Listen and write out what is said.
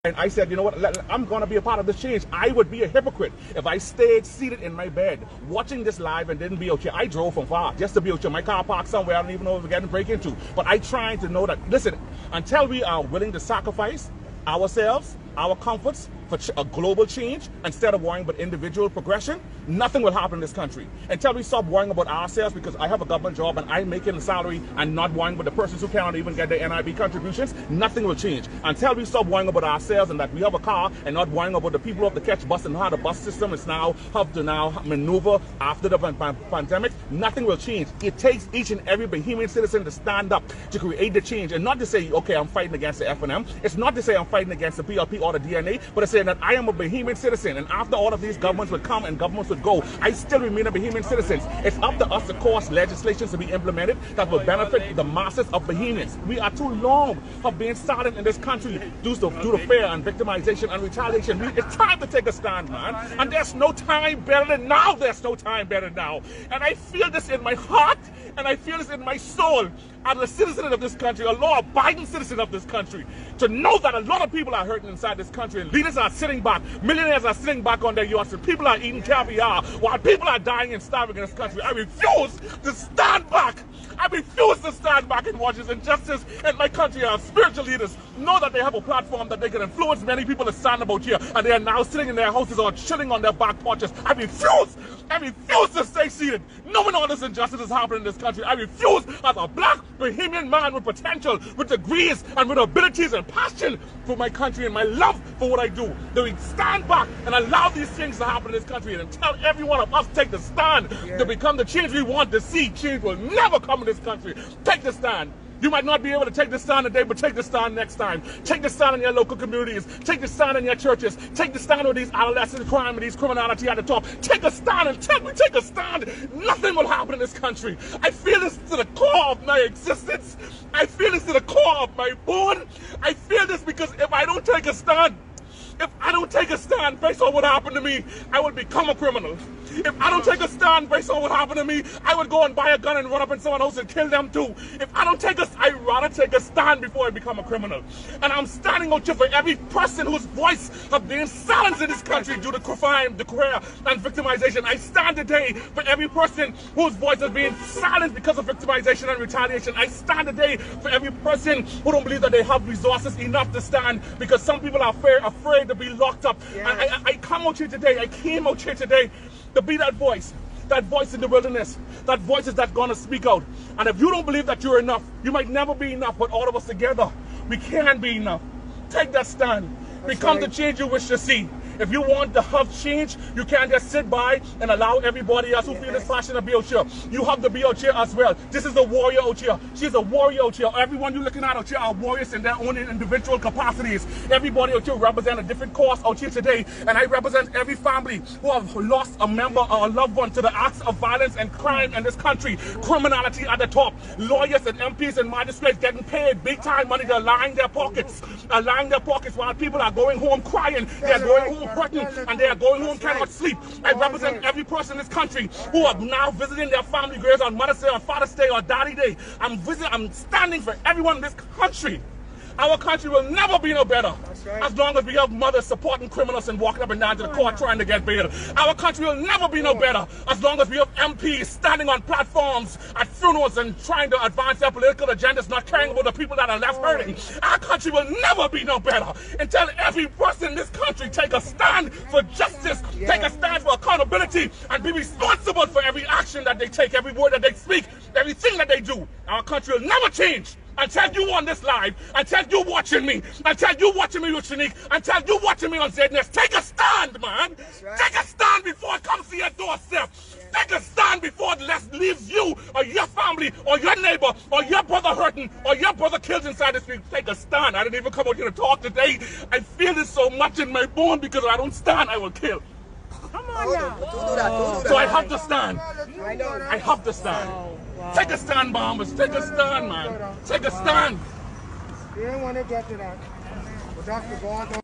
And I said, you know what, I'm going to be a part of this change. I would be a hypocrite if I stayed seated in my bed watching this live and didn't be out here. I drove from far just to be out here. My car parked somewhere I don't even know if we're getting break into. But I trying to know that, listen, until we are willing to sacrifice ourselves, our comforts, for a global change, instead of worrying about individual progression, nothing will happen in this country. Until we stop worrying about ourselves, because I have a government job and I'm making a salary and not worrying about the persons who cannot even get their NIB contributions, nothing will change. Until we stop worrying about ourselves and that we have a car and not worrying about the people who have to catch bus and how the bus system is now, have to now maneuver after the pandemic, nothing will change. It takes each and every Bahamian citizen to stand up to create the change, and not to say, okay, I'm fighting against the FNM. It's not to say I'm fighting against the PLP or the DNA, but to say that I am a Bahamian citizen, and after all of these governments would come and governments would go, I still remain a Bahamian citizen. It's up to us to cause legislation to be implemented that will benefit the masses of Bahamians. We are too long of being silent in this country due to fear and victimization and retaliation. It's time to take a stand, man. And there's no time better than now. There's no time better now. And I feel this in my heart, and I feel this in my soul, as a citizen of this country, a law-abiding citizen of this country, to know that a lot of people are hurting inside this country, and leaders are sitting back, millionaires are sitting back on their yachts, and people are eating caviar while people are dying and starving in this country. I refuse to stand back. I refuse to stand back and watch this injustice in my country. Our spiritual leaders know that they have a platform that they can influence many people to stand about here, and they are now sitting in their houses or chilling on their back porches. I refuse to stay seated, knowing all this injustice is happening in this country. I refuse, as a black Bahamian man with potential, with degrees, and with abilities and passion for my country and my love for what I do, that we stand back and allow these things to happen in this country, and until every one of us take the stand to become the change we want to see, change will never come in this country. Take the stand. You might not be able to take the stand today, but take the stand next time. Take the stand in your local communities. Take the stand in your churches. Take the stand with these adolescent crime and these criminality at the top. Take a stand, and until we take a stand, nothing will happen in this country. I feel this to the core of my existence. I feel this to the core of my bone. I feel this because if I don't take a stand, based on what happened to me, I would become a criminal. If I don't take a stand based on what happened to me, I would go and buy a gun and run up in someone's house and kill them too. If I don't take I'd rather take a stand before I become a criminal. And I'm standing out here for every person whose voice has been silenced in this country due to crime, and victimization. I stand today for every person whose voice has been silenced because of victimization and retaliation. I stand today for every person who don't believe that they have resources enough to stand, because some people are afraid to be locked up. Yes. And I came out here today to be that voice in the wilderness, that voice that's going to speak out. And if you don't believe that you're enough, you might never be enough, but all of us together, we can be enough. Take that stand. Become the change you wish to see. If you want to have change, you can't just sit by and allow everybody else who feel this passion to be out here. You have to be out here as well. This is a warrior out here. She's a warrior out here. Everyone you're looking at out here are warriors in their own individual capacities. Everybody out here represents a different cause out here today. And I represent every family who have lost a member or a loved one to the acts of violence and crime in this country. Criminality at the top. Lawyers and MPs and magistrates getting paid big time money to line their pockets. While people are going home crying. They're going home hurting, and they are going home cannot sleep. I represent every person in this country who are now visiting their family graves on Mother's Day, on Father's Day, or Daddy Day. I'm standing for everyone in this country. Our country will never be no better as long as we have mothers supporting criminals and walking up and down to the court trying to get bail. Our country will never be no better as long as we have MPs standing on platforms at funerals and trying to advance their political agendas, not caring about the people that are left hurting. Our country will never be no better until every person in this country take a stand for justice, take a stand for accountability, and be responsible for every action that they take, every word that they speak, everything that they do. Our country will never change until you on this live, until you watching me, until you watching me with Shanique, until you watching me on ZNS. Take a stand, man. Right. Take a stand before it comes to your doorstep. Yeah. Take a stand before it leaves you or your family or your neighbor or your brother hurting or your brother killed inside the street. Take a stand. I didn't even come out here to talk today. I feel this so much in my bone because if I don't stand, I will kill. Come on now. Don't do that. So I have to stand. I have to stand. Wow. Take a stand, bombers. Take a stand, man. Take a stand. You don't want to get to that. But that's the God.